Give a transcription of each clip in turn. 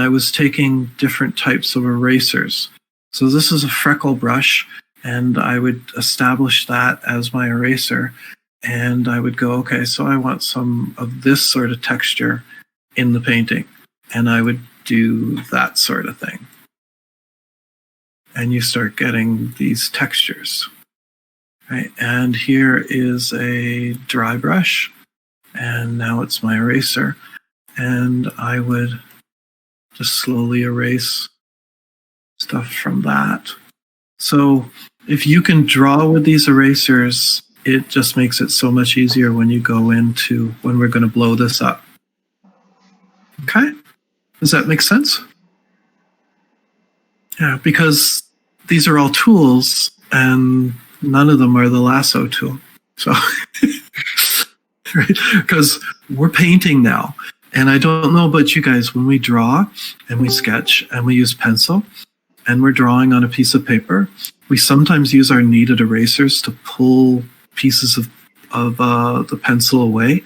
I was taking different types of erasers. So this is a freckle brush, and I would establish that as my eraser. And I would go, okay, so I want some of this sort of texture in the painting. And I would do that sort of thing. And you start getting these textures. Right? And here is a dry brush. And now it's my eraser. And I would just slowly erase stuff from that. So if you can draw with these erasers, it just makes it so much easier when you go into when we're going to blow this up. Okay? Does that make sense? Yeah, because these are all tools and none of them are the lasso tool. So, right? Because we're painting now. And I don't know about you guys, when we draw and we sketch and we use pencil and we're drawing on a piece of paper, we sometimes use our kneaded erasers to pull pieces of the pencil away.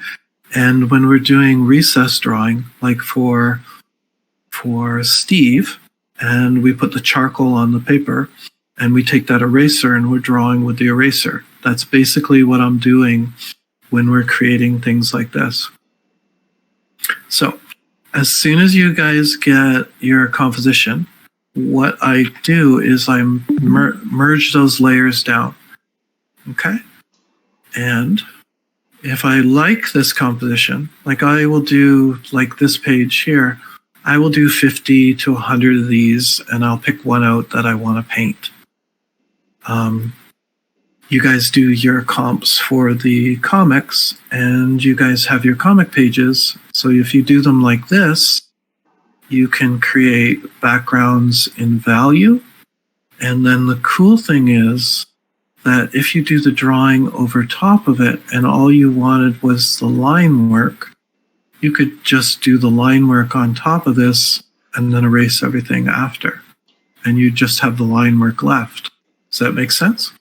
And when we're doing recess drawing, like for Steve, and we put the charcoal on the paper and we take that eraser and we're drawing with the eraser. That's basically what I'm doing when we're creating things like this. So as soon as you guys get your composition, what I do is I merge those layers down. Okay? And if I like this composition, like I will do like this page here, I will do 50 to 100 of these and I'll pick one out that I want to paint. You guys do your comps for the comics and you guys have your comic pages. So if you do them like this, you can create backgrounds in value. And then the cool thing is that if you do the drawing over top of it and all you wanted was the line work, you could just do the line work on top of this and then erase everything after. And you just have the line work left. Does that make sense?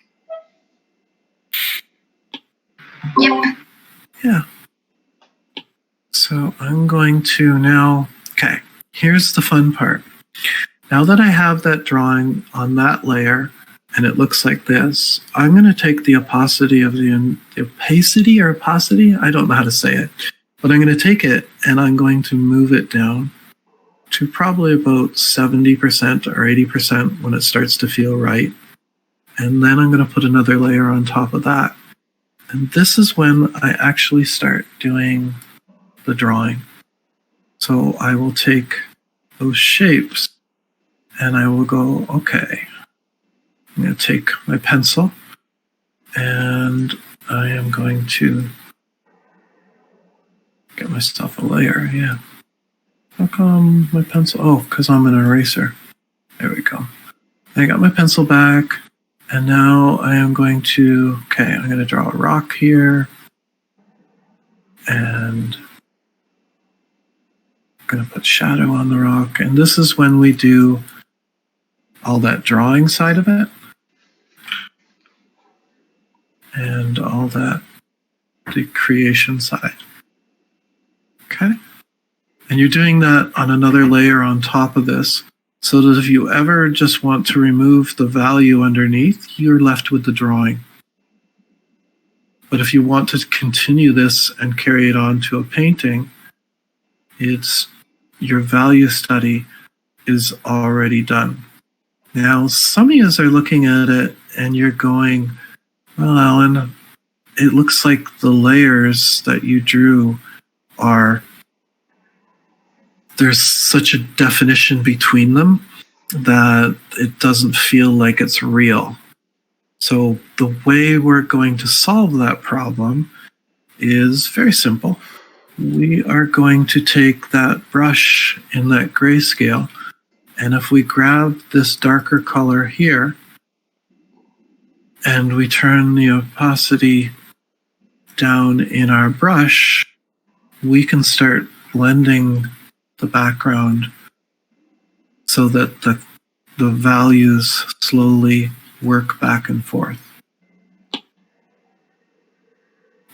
Yep. Yeah. So I'm going to now, okay, here's the fun part. Now that I have that drawing on that layer and it looks like this, I'm going to take the opacity of the opacity or opacity, I don't know how to say it, but I'm going to take it and I'm going to move it down to probably about 70% or 80% when it starts to feel right. And then I'm going to put another layer on top of that. And this is when I actually start doing the drawing. So I will take those shapes and I will go, okay, I'm going to take my pencil and I am going to get myself a layer. Yeah. How come my pencil? Oh, because I'm an eraser. There we go. I got my pencil back. And now I am going to, okay, I'm going to draw a rock here. And I'm going to put shadow on the rock. And this is when we do all that drawing side of it. And all that, the creation side. Okay? And you're doing that on another layer on top of this. So that if you ever just want to remove the value underneath, you're left with the drawing. But if you want to continue this and carry it on to a painting, it's your value study is already done. Now, some of you are looking at it and you're going, well, Alan, it looks like the layers that you drew are there's such a definition between them that it doesn't feel like it's real. So the way we're going to solve that problem is very simple. We are going to take that brush in that grayscale, and if we grab this darker color here, and we turn the opacity down in our brush, we can start blending the background so that the values slowly work back and forth.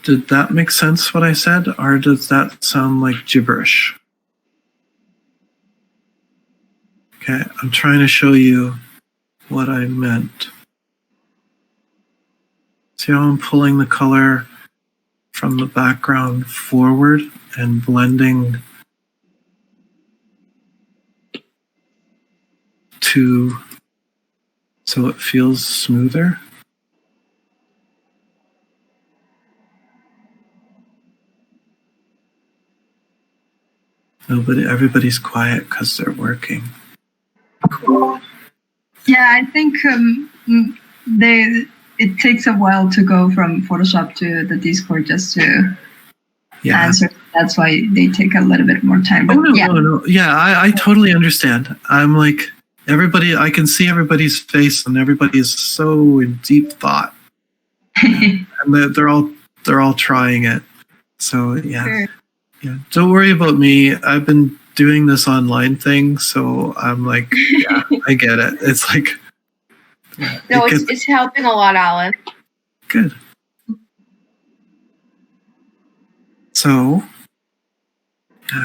Did that make sense what I said, or does that sound like gibberish? Okay, I'm trying to show you what I meant. See how I'm pulling the color from the background forward and blending so it feels smoother. Everybody's quiet because they're working. Yeah, I think it takes a while to go from Photoshop to the Discord just to answer. That's why they take a little bit more time. But no. Yeah, I totally understand. I'm like, everybody, I can see everybody's face and everybody is so in deep thought. And they're all trying it. So yeah. Sure. Yeah. Don't worry about me. I've been doing this online thing, so I'm like, yeah, I get it. It's like no, it's helping a lot, Alan. Good. So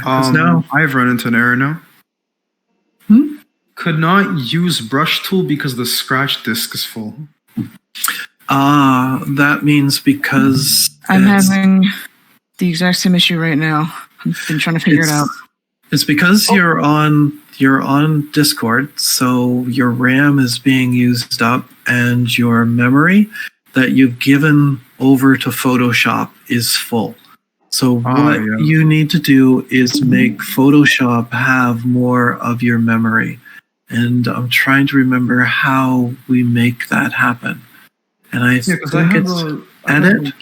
now I've run into an error now. Could not use brush tool because the scratch disk is full. That means because I'm having the exact same issue right now. I've been trying to figure it out. It's because you're on Discord, so your RAM is being used up and your memory that you've given over to Photoshop is full. So what you need to do is make Photoshop have more of your memory. And I'm trying to remember how we make that happen. And I think it's edit.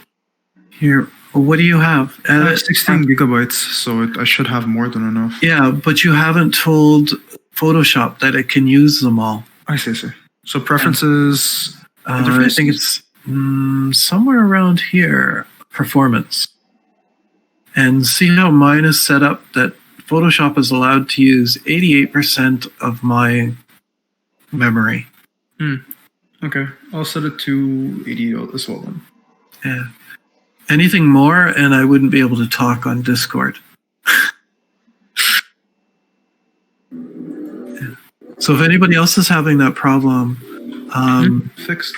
Here, what do you have? I have 16 gigabytes, so I should have more than enough. Yeah, but you haven't told Photoshop that it can use them all. I see. So preferences, I think it's somewhere around here, performance. And see how mine is set up that Photoshop is allowed to use 88% of my memory. Okay, I'll set it to 80 as well then. Yeah. Anything more, and I wouldn't be able to talk on Discord. Yeah. So if anybody else is having that problem, fixed.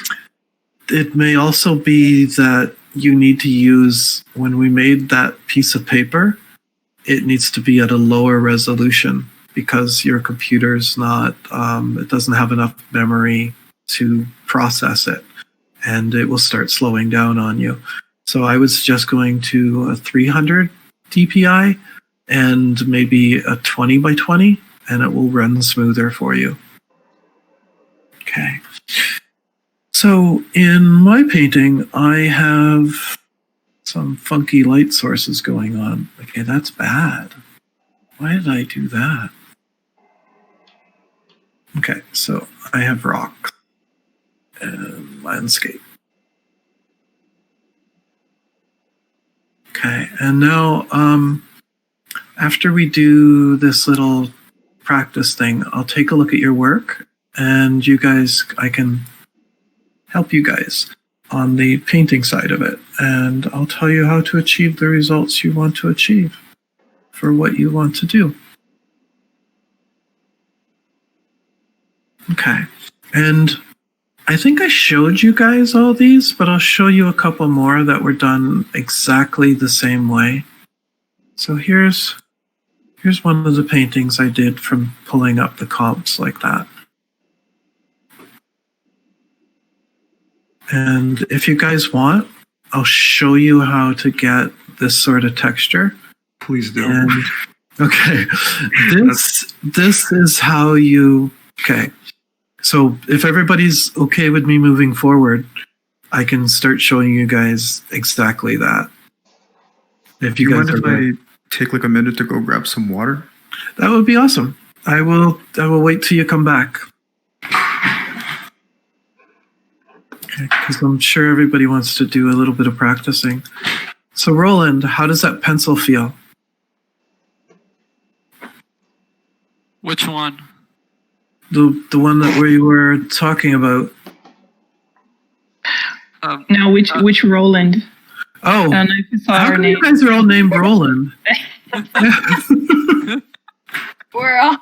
It may also be that you need to use, when we made that piece of paper, it needs to be at a lower resolution because your computer's not, it doesn't have enough memory to process it, and it will start slowing down on you. So I would suggest going to a 300 DPI and maybe a 20 by 20, and it will run smoother for you. Okay. So in my painting, I have some funky light sources going on. Okay, that's bad. Why did I do that? Okay, so I have rock and landscape. Okay, and now after we do this little practice thing, I'll take a look at your work, and you guys, I can help you guys on the painting side of it, and I'll tell you how to achieve the results you want to achieve for what you want to do. Okay, and I think I showed you guys all these, but I'll show you a couple more that were done exactly the same way. So here's one of the paintings I did from pulling up the comps like that. And if you guys want, I'll show you how to get this sort of texture. Please do. And, okay, this is how you, okay. So if everybody's okay with me moving forward, I can start showing you guys exactly that. If you guys mind if I take like a minute to go grab some water? That would be awesome. I will wait till you come back. Okay, because I'm sure everybody wants to do a little bit of practicing. So Roland, how does that pencil feel? Which one? The one where you were talking about. No, which Roland? Oh, I don't know if you saw how her come name. you guys are all named Roland? We're all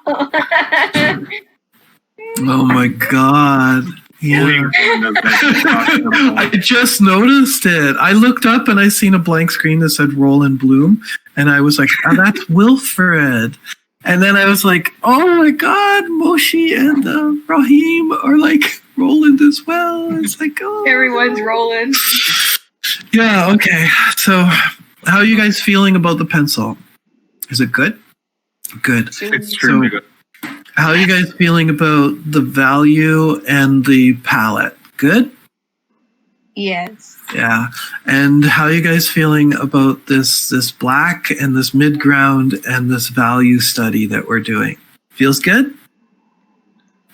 Oh my God. Yeah. I just noticed it. I looked up and I seen a blank screen that said Roland Bloom. And I was like, oh, that's Wilfred. And then I was like, oh my God, Moshi and Raheem are like Roland as well. It's like, oh. Everyone's rolling. Yeah, okay. So how are you guys feeling about the pencil? Is it good? Good. It's extremely good. How are you guys feeling about the value and the palette? Good? Yes. Yeah. And how are you guys feeling about this black and this mid-ground and this value study that we're doing? Feels good?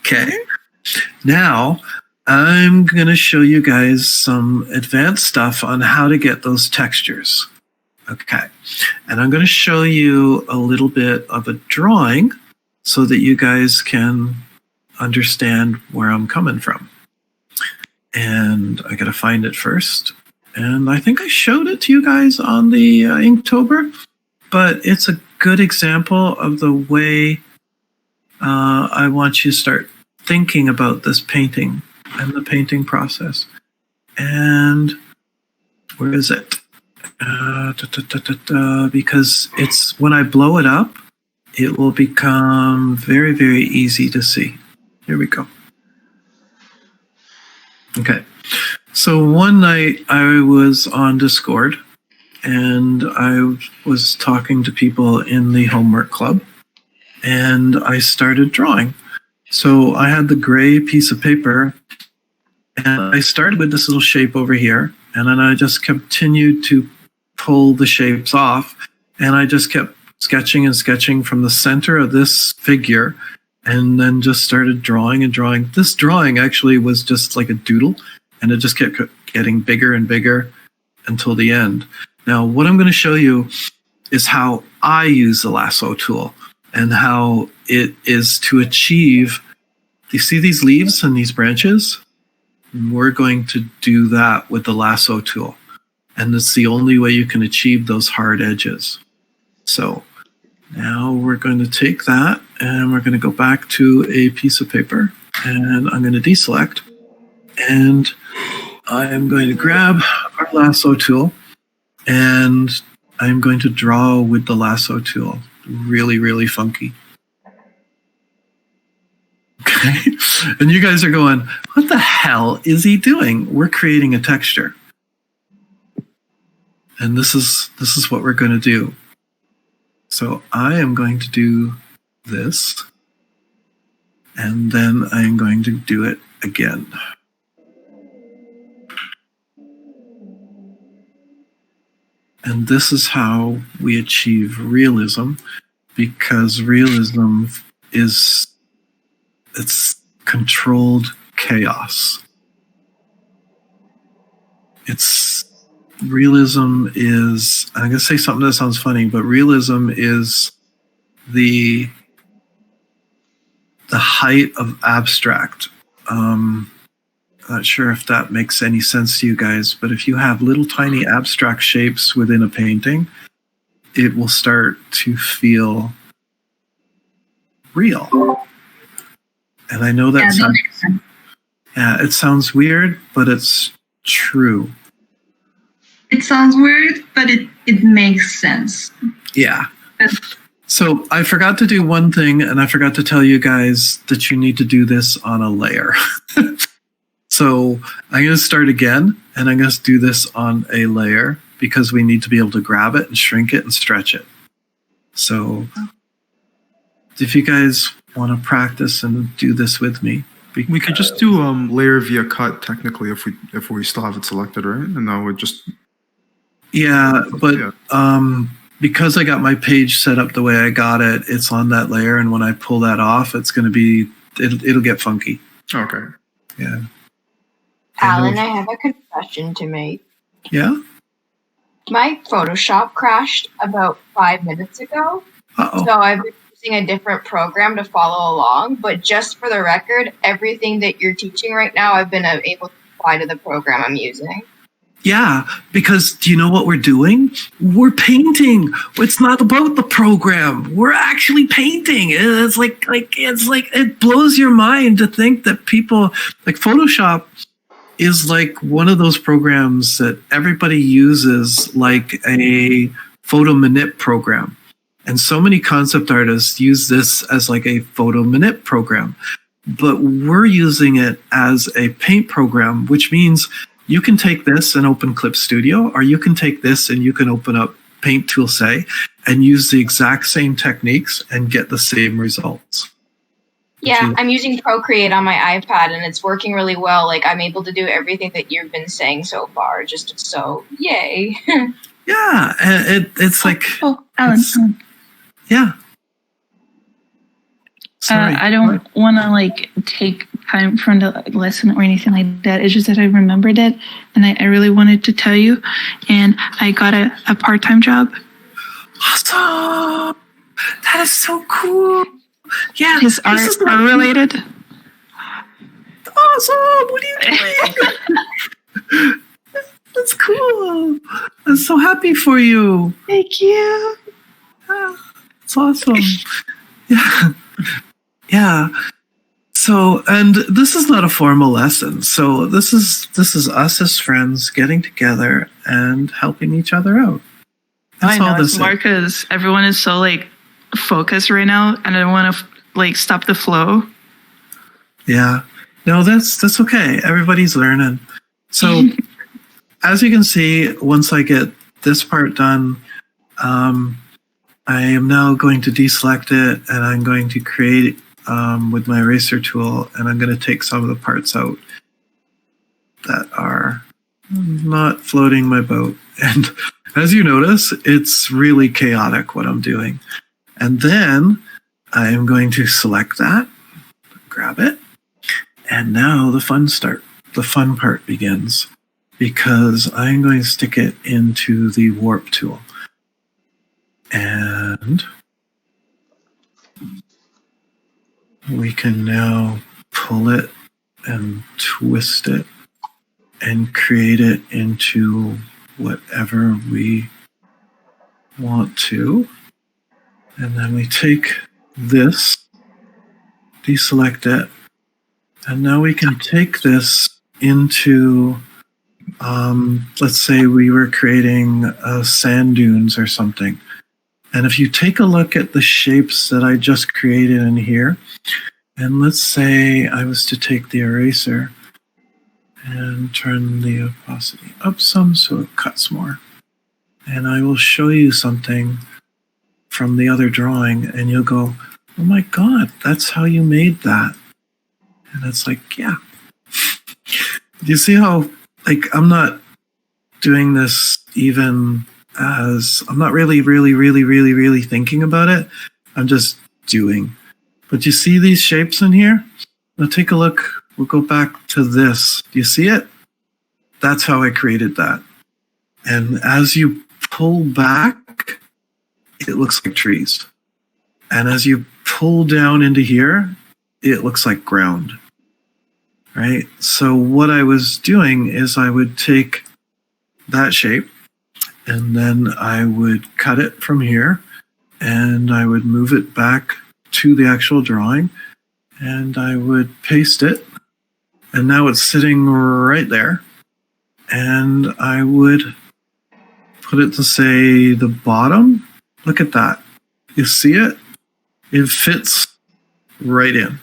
Okay. Now, I'm going to show you guys some advanced stuff on how to get those textures. Okay. And I'm going to show you a little bit of a drawing so that you guys can understand where I'm coming from. And I got to find it first. And I think I showed it to you guys on the Inktober, but it's a good example of the way I want you to start thinking about this painting and the painting process. And where is it? Because it's when I blow it up, it will become very, very easy to see. Here we go. Okay. So one night I was on Discord and I was talking to people in the homework club and I started drawing. So I had the gray piece of paper and I started with this little shape over here and then I just continued to pull the shapes off and I just kept sketching and sketching from the center of this figure and then just started drawing and drawing. This drawing actually was just like a doodle and it just kept getting bigger and bigger until the end. Now, what I'm going to show you is how I use the lasso tool and how it is to achieve. You see these leaves and these branches? We're going to do that with the lasso tool. And it's the only way you can achieve those hard edges. So now we're going to take that and we're going to go back to a piece of paper and I'm going to deselect and I am going to grab our lasso tool and I'm going to draw with the lasso tool. Really, really funky. Okay. And you guys are going, what the hell is he doing? We're creating a texture. And this is what we're going to do. So I am going to do this, and then I am going to do it again. And this is how we achieve realism, because realism it's controlled chaos. Realism is, I'm going to say something that sounds funny, but realism is the height of abstract. Not sure if that makes any sense to you guys, but if you have little tiny abstract shapes within a painting, it will start to feel real. And I know that it sounds weird, but it's true. It sounds weird, but it makes sense. Yeah. So I forgot to do one thing, and I forgot to tell you guys that you need to do this on a layer. So I'm going to start again, and I'm going to do this on a layer because we need to be able to grab it and shrink it and stretch it. So if you guys want to practice and do this with me. We could just do layer via cut technically if we still have it selected, right? And that would just... Yeah, but because I got my page set up the way I got it, it's on that layer, and when I pull that off, it's going to be, it'll get funky. Okay. Yeah. Alan, I have a confession to make. Yeah? My Photoshop crashed about 5 minutes ago. Uh-oh. So I've been using a different program to follow along, but just for the record, everything that you're teaching right now, I've been able to apply to the program I'm using. Yeah, because do you know what we're doing? We're painting. It's not about the program. We're actually painting. It's like it blows your mind to think that people like Photoshop is like one of those programs that everybody uses like a photo manip program. And so many concept artists use this as like a photo manip program. But we're using it as a paint program, which means you can take this and open Clip Studio, or you can take this and you can open up Paint Tool Say and use the exact same techniques and get the same results. Yeah, I'm using Procreate on my iPad and it's working really well. Like I'm able to do everything that you've been saying so far. Just so yay. Yeah, it's like Alan. yeah. Sorry. I don't want to like take time from the lesson or anything like that. It's just that I remembered it and I really wanted to tell you. And I got a part-time job. Awesome! That is so cool. Yeah, His art related. Awesome! What are you doing? That's cool. I'm so happy for you. Thank you. It's awesome. Yeah. Yeah. So, and this is not a formal lesson. So this is us as friends getting together and helping each other out. I know it's more because everyone is so like focused right now, and I don't want to like stop the flow. Yeah. No, that's okay. Everybody's learning. So as you can see, once I get this part done, I am now going to deselect it and I'm going to create with my eraser tool, and I'm going to take some of the parts out that are not floating my boat. And as you notice, it's really chaotic what I'm doing. And then I am going to select that, grab it, and now the fun part begins, because I'm going to stick it into the warp tool. And we can now pull it and twist it and create it into whatever we want to. And then we take this, deselect it, and now we can take this into, let's say we were creating sand dunes or something. And if you take a look at the shapes that I just created in here, and let's say I was to take the eraser and turn the opacity up some so it cuts more. And I will show you something from the other drawing, and you'll go, oh my God, that's how you made that. And it's like, yeah. Do you see how, like, I'm not doing this even as, I'm not really thinking about it. I'm just doing. But you see these shapes in here? Now take a look. We'll go back to this. Do you see it? That's how I created that. And as you pull back, it looks like trees. And as you pull down into here, it looks like ground. Right? So what I was doing is I would take that shape, and then I would cut it from here, and I would move it back to the actual drawing, and I would paste it, and now it's sitting right there. And I would put it to say the bottom. Look at that. You see it? It fits right in.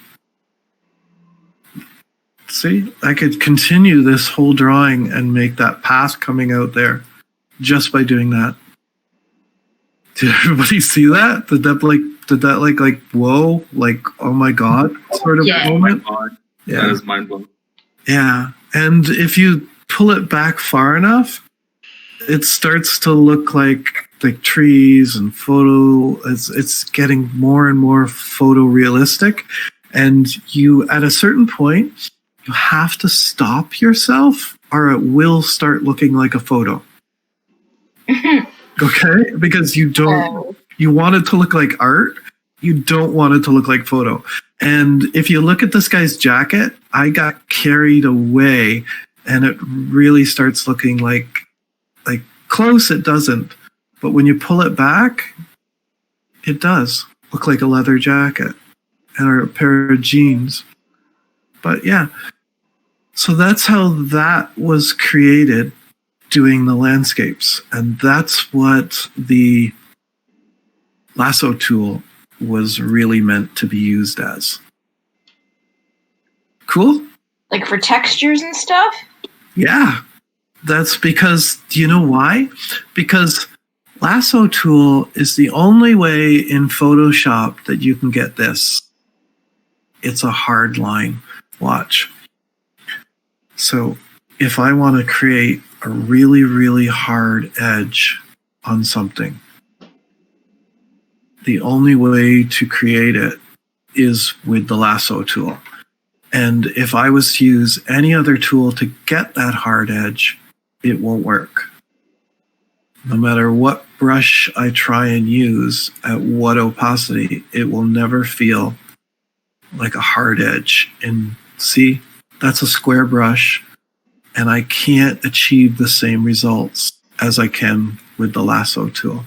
See, I could continue this whole drawing and make that path coming out there just by doing that. Did everybody see that? Did that like whoa, like oh my God sort of moment? Oh my God. Yeah. That is mind blowing. Yeah. And if you pull it back far enough, it starts to look like trees and photo. It's getting more and more photorealistic. And you, at a certain point, you have to stop yourself or it will start looking like a photo. Okay? Because you want it to look like art. You don't want it to look like photo. And if you look at this guy's jacket, I got carried away and it really starts looking like close it doesn't, but when you pull it back, it does look like a leather jacket or a pair of jeans. But yeah, so that's how that was created, doing the landscapes. And that's what the lasso tool was really meant to be used as. Cool? Like for textures and stuff? Yeah. That's because, do you know why? Because lasso tool is the only way in Photoshop that you can get this. It's a hard line. Watch. So if I want to create a really, really hard edge on something, the only way to create it is with the lasso tool. And if I was to use any other tool to get that hard edge, it won't work. No matter what brush I try and use at what opacity, it will never feel like a hard edge. And see, that's a square brush, and I can't achieve the same results as I can with the lasso tool.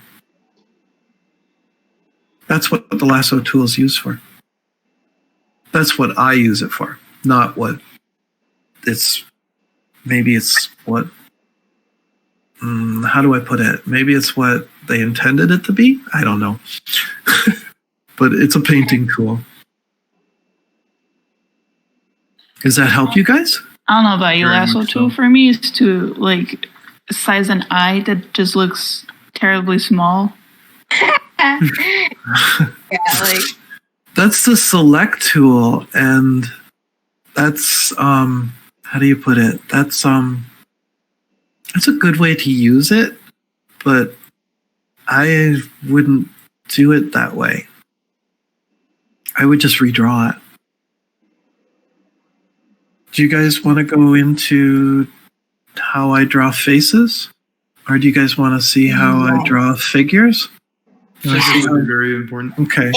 That's what the lasso tool is used for. That's what I use it for, not what it's, maybe it's what, how do I put it? Maybe it's what they intended it to be? I don't know. But it's a painting tool. Does that help you guys? I don't know about you. Very Lasso much tool so. for me is to like size an eye that just looks terribly small. Yeah, like That's the select tool, and that's how do you put it? That's a good way to use it, but I wouldn't do it that way. I would just redraw it. Do you guys want to go into how I draw faces? Or do you guys want to see how I draw figures? I think that would be very important. Okay.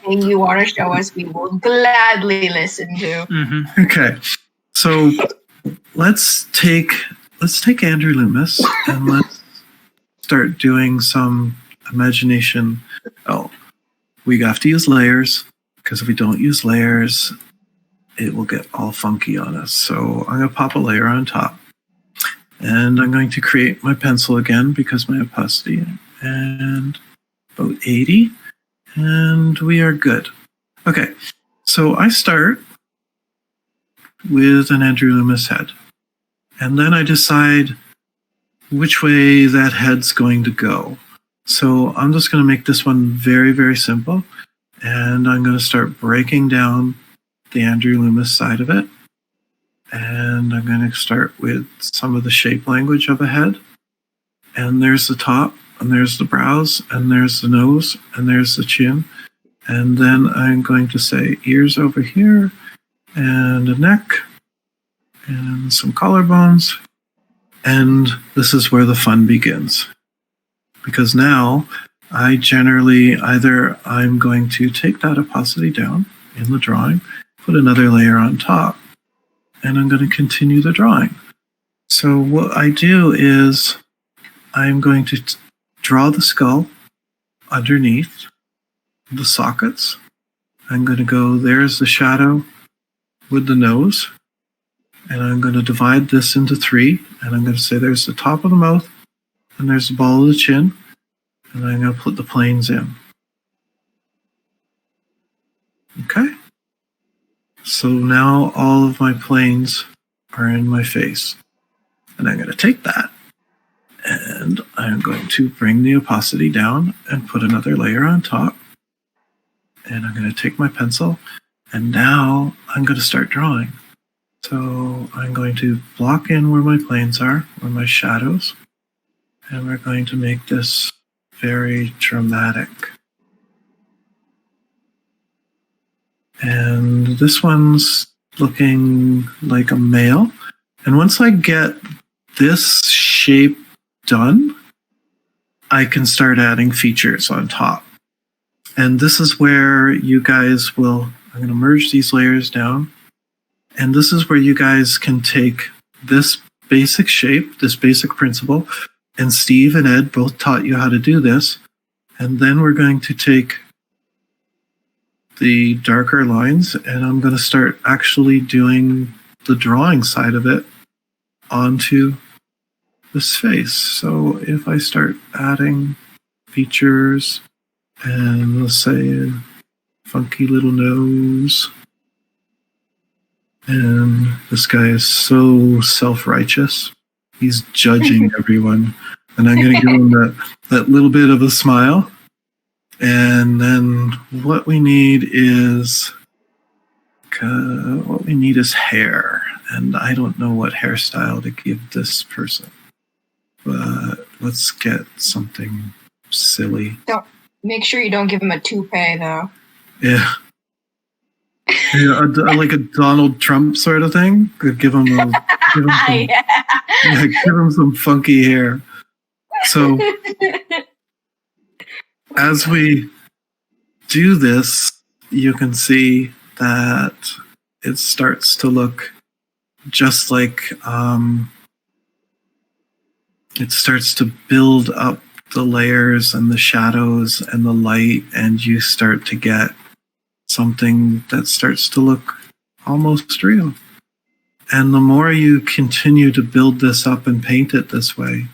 anything you want to show us, we will gladly listen to. Mm-hmm. Okay. So let's take Andrew Loomis and let's start doing some imagination. Oh, we have to use layers, because if we don't use layers, it will get all funky on us. So I'm going to pop a layer on top. And I'm going to create my pencil again because my opacity, and about 80. And we are good. Okay, so I start with an Andrew Loomis head. And then I decide which way that head's going to go. So I'm just going to make this one very, very simple. And I'm going to start breaking down the Andrew Loomis side of it. And I'm going to start with some of the shape language of a head. And there's the top, and there's the brows, and there's the nose, and there's the chin. And then I'm going to say ears over here, and a neck, and some collarbones. And this is where the fun begins. Because now I generally I'm going to take that opacity down in the drawing, put another layer on top, and I'm going to continue the drawing. So what I do is I'm going to draw the skull underneath the sockets. I'm going to go, there's the shadow with the nose, and I'm going to divide this into 3, and I'm going to say there's the top of the mouth, and there's the ball of the chin, and I'm going to put the planes in. Okay? So now all of my planes are in my face. And I'm going to take that, and I'm going to bring the opacity down and put another layer on top. And I'm going to take my pencil, and now I'm going to start drawing. So I'm going to block in where my planes are, where my shadows, and we're going to make this very dramatic. And this one's looking like a male. And once I get this shape done, I can start adding features on top. And this is where you guys I'm going to merge these layers down. And this is where you guys can take this basic shape, this basic principle, and Steve and Ed both taught you how to do this. And then we're going to take the darker lines, and I'm going to start actually doing the drawing side of it onto this face. So if I start adding features, and let's say a funky little nose, and this guy is so self-righteous. He's judging everyone. And I'm going to give him that little bit of a smile. And then what we need is hair. And I don't know what hairstyle to give this person. But let's get something silly. Don't make sure you don't give him a toupee, though. Yeah. Yeah, like a Donald Trump sort of thing. Give him some funky hair. So as we do this, you can see that it starts to look just like it starts to build up the layers and the shadows and the light, and you start to get something that starts to look almost real. And the more you continue to build this up and paint it this way,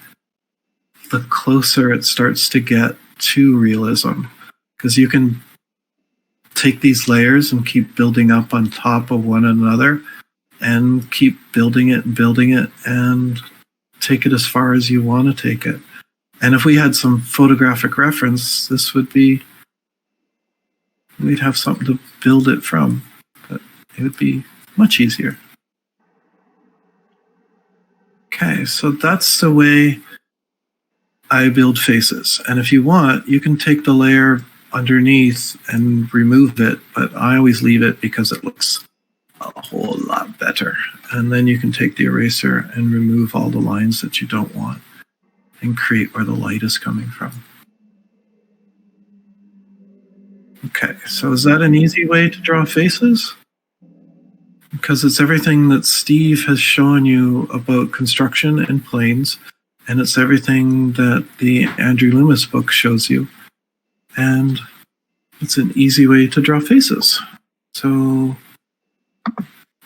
the closer it starts to get to realism. Because you can take these layers and keep building up on top of one another and keep building it and take it as far as you want to take it. And if we had some photographic reference, this would be, we'd have something to build it from, but it would be much easier. Okay, so that's the way I build faces. And if you want, you can take the layer underneath and remove it, but I always leave it because it looks a whole lot better. And then you can take the eraser and remove all the lines that you don't want and create where the light is coming from. Okay, so is that an easy way to draw faces? Because it's everything that Steve has shown you about construction and planes, and it's everything that the Andrew Loomis book shows you. And it's an easy way to draw faces. So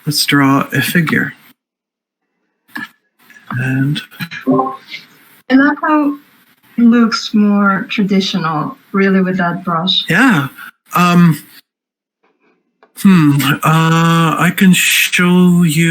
let's draw a figure. And I like how it looks more traditional, really, with that brush. yeah. I can show you